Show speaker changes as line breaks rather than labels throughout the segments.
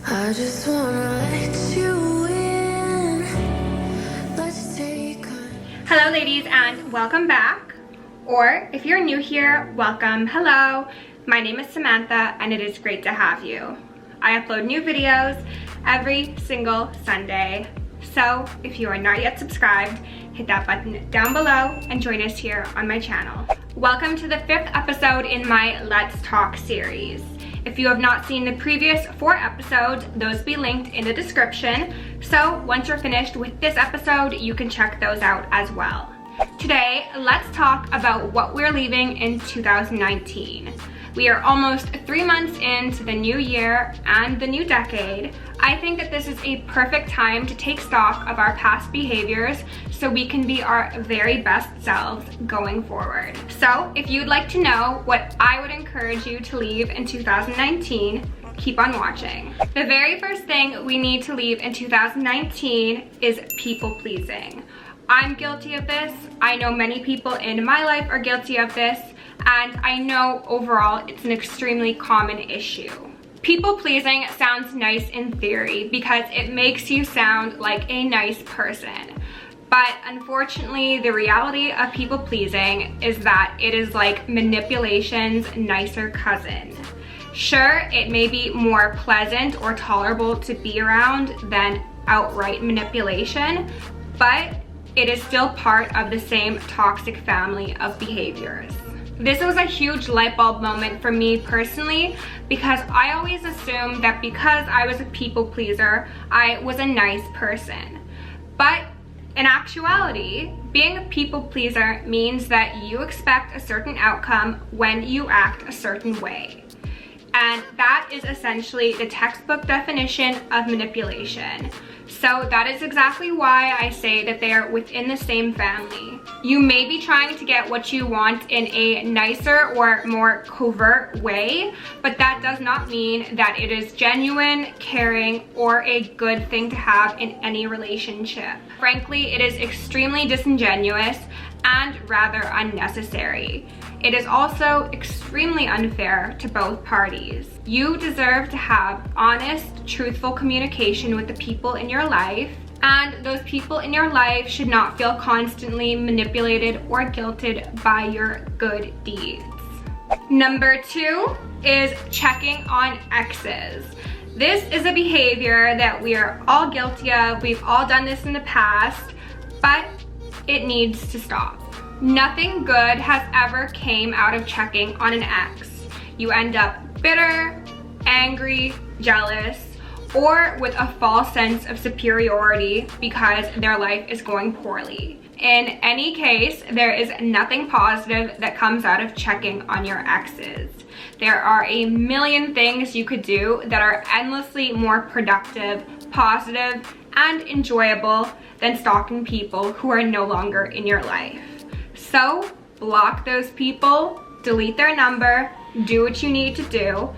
I just wanna let you in. Let's take
Hello ladies and welcome back, or if you're new here, welcome. Hello, my name is Samantha and it is great to have you. I upload new videos every single Sunday, so if you are not yet subscribed, hit that button down below and join us here on my channel. Welcome to the 5th episode in my Let's Talk series. If you have not seen the previous 4 episodes, those will be linked in the description. So once you're finished with this episode, you can check those out as well. Today, let's talk about what we're leaving in 2019. We are almost 3 months into the new year and the new decade. I think that this is a perfect time to take stock of our past behaviors so we can be our very best selves going forward. So if you'd like to know what I would encourage you to leave in 2019, keep on watching. The very first thing we need to leave in 2019 is people pleasing. I'm guilty of this. I know many people in my life are guilty of this, and I know overall it's an extremely common issue. People pleasing sounds nice in theory because it makes you sound like a nice person. But unfortunately, the reality of people pleasing is that it is like manipulation's nicer cousin. Sure, it may be more pleasant or tolerable to be around than outright manipulation, but it is still part of the same toxic family of behaviors. This was a huge light bulb moment for me personally because I always assumed that because I was a people pleaser, I was a nice person. But in actuality, being a people pleaser means that you expect a certain outcome when you act a certain way. And that is essentially the textbook definition of manipulation. So that is exactly why I say that they are within the same family. You may be trying to get what you want in a nicer or more covert way, but that does not mean that it is genuine, caring, or a good thing to have in any relationship. Frankly, it is extremely disingenuous and rather unnecessary. It is also extremely unfair to both parties. You deserve to have honest, truthful communication with the people in your life, and those people in your life should not feel constantly manipulated or guilted by your good deeds. Number 2 is checking on exes. This is a behavior that we are all guilty of. We've all done this in the past, but it needs to stop. Nothing good has ever came out of checking on an ex. You end up bitter, angry, jealous, or with a false sense of superiority because their life is going poorly. In any case, there is nothing positive that comes out of checking on your exes. There are a million things you could do that are endlessly more productive, positive, and enjoyable than stalking people who are no longer in your life. So block those people, delete their number, do what you need to do,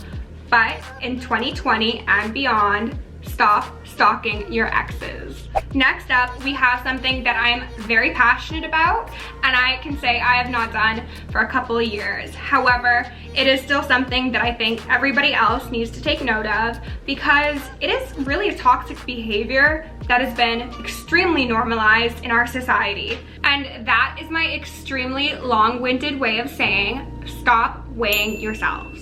but in 2020 and beyond, stop stalking your exes. Next up, we have something that I'm very passionate about and I can say I have not done for a couple of years. However, it is still something that I think everybody else needs to take note of because it is really a toxic behavior that has been extremely normalized in our society. And that is my extremely long-winded way of saying, stop weighing yourselves.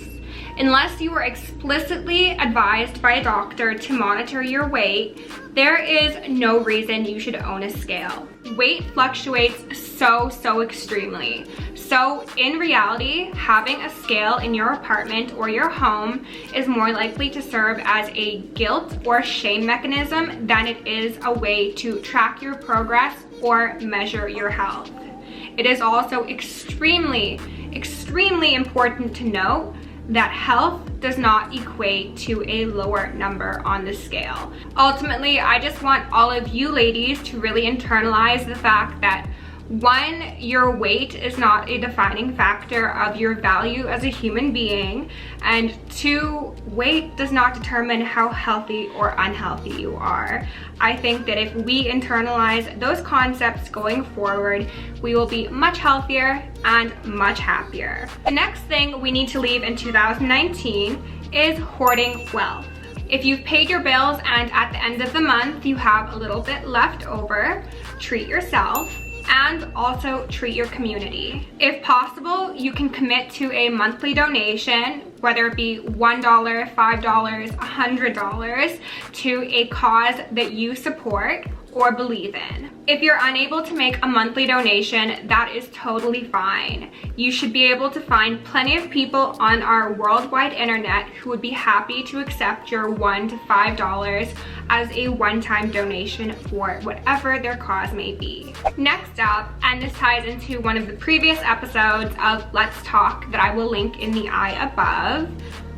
Unless you are explicitly advised by a doctor to monitor your weight, there is no reason you should own a scale. Weight fluctuates so extremely. So in reality, having a scale in your apartment or your home is more likely to serve as a guilt or shame mechanism than it is a way to track your progress or measure your health. It is also extremely important to know that health does not equate to a lower number on the scale. Ultimately, I just want all of you ladies to really internalize the fact that 1, your weight is not a defining factor of your value as a human being, and 2, weight does not determine how healthy or unhealthy you are. I think that if we internalize those concepts going forward, we will be much healthier and much happier. The next thing we need to leave in 2019 is hoarding wealth. If you've paid your bills and at the end of the month you have a little bit left over, treat yourself and also treat your community. If possible, you can commit to a monthly donation, whether it be $1, $5, $100, to a cause that you support or believe in. If you're unable to make a monthly donation, that is totally fine. You should be able to find plenty of people on our worldwide internet who would be happy to accept your $1 to $5 as a one-time donation for whatever their cause may be. Next up, and this ties into one of the previous episodes of Let's Talk that I will link in the eye above,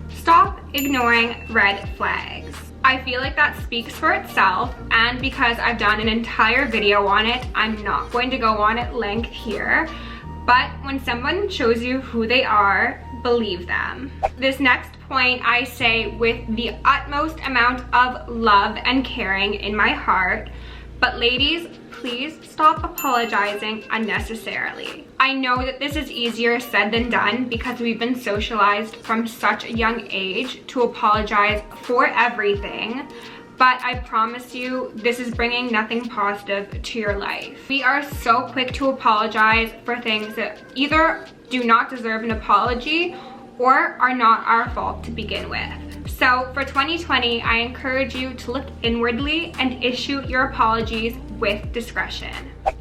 stop ignoring red flags. I feel like that speaks for itself, and because I've done an entire video on it, I'm not going to go on at length here, but when someone shows you who they are, believe them. This next point I say with the utmost amount of love and caring in my heart, but ladies, please stop apologizing unnecessarily. I know that this is easier said than done because we've been socialized from such a young age to apologize for everything, but I promise you, this is bringing nothing positive to your life. We are so quick to apologize for things that either do not deserve an apology or are not our fault to begin with. So for 2020, I encourage you to look inwardly and issue your apologies with discretion.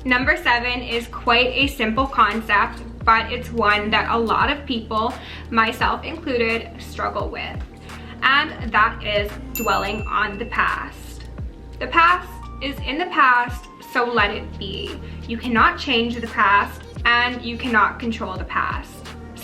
Number 7 is quite a simple concept, but it's one that a lot of people, myself included, struggle with. And that is dwelling on the past. The past is in the past, so let it be. You cannot change the past and you cannot control the past.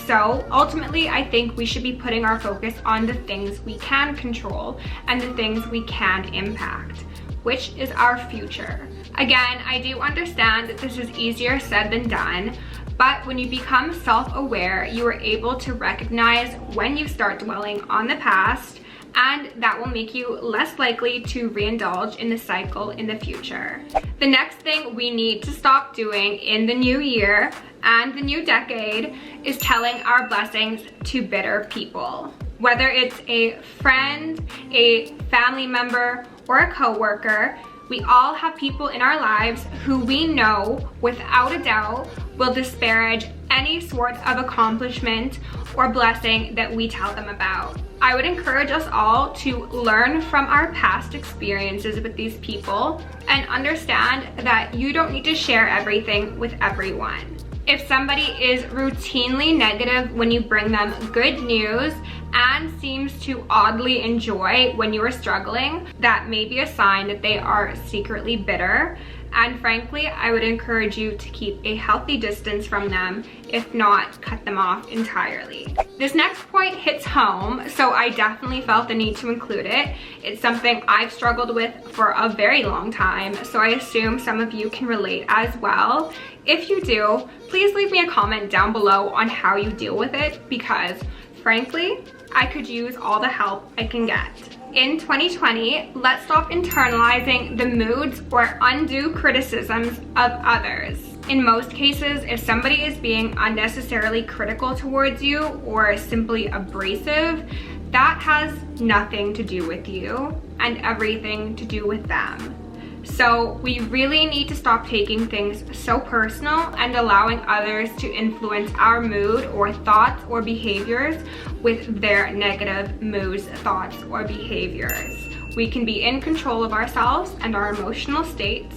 So ultimately, I think we should be putting our focus on the things we can control and the things we can impact, which is our future. Again, I do understand that this is easier said than done, but when you become self-aware, you are able to recognize when you start dwelling on the past, and that will make you less likely to reindulge in the cycle in the future. The next thing we need to stop doing in the new year and the new decade is telling our blessings to bitter people. Whether it's a friend, a family member, or a coworker, we all have people in our lives who we know without a doubt will disparage any sort of accomplishment or blessing that we tell them about. I would encourage us all to learn from our past experiences with these people and understand that you don't need to share everything with everyone. If somebody is routinely negative when you bring them good news and seems to oddly enjoy when you are struggling, that may be a sign that they are secretly bitter. And frankly, I would encourage you to keep a healthy distance from them, if not cut them off entirely. This next point hits home, so I definitely felt the need to include it. It's something I've struggled with for a very long time, so I assume some of you can relate as well. If you do, please leave me a comment down below on how you deal with it, because frankly, I could use all the help I can get. In 2020, let's stop internalizing the moods or undue criticisms of others. In most cases, if somebody is being unnecessarily critical towards you or simply abrasive, that has nothing to do with you and everything to do with them. So we really need to stop taking things so personal and allowing others to influence our mood or thoughts or behaviors with their negative moods, thoughts, or behaviors. We can be in control of ourselves and our emotional states.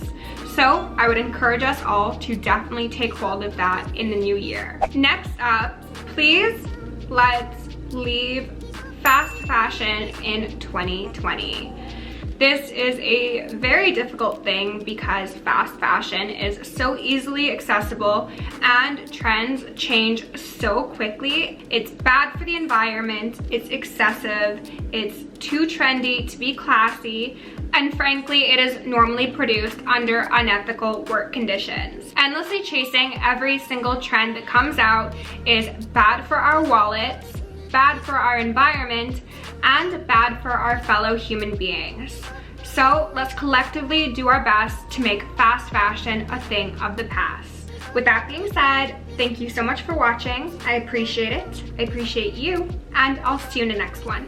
So I would encourage us all to definitely take hold of that in the new year. Next up, please let's leave fast fashion in 2020. This is a very difficult thing because fast fashion is so easily accessible and trends change so quickly. It's bad for the environment, it's excessive, it's too trendy to be classy, and frankly, it is normally produced under unethical work conditions. Endlessly chasing every single trend that comes out is bad for our wallets, bad for our environment, and bad for our fellow human beings. So let's collectively do our best to make fast fashion a thing of the past. With that being said, thank you so much for watching. I appreciate it. I appreciate you, and I'll see you in the next one.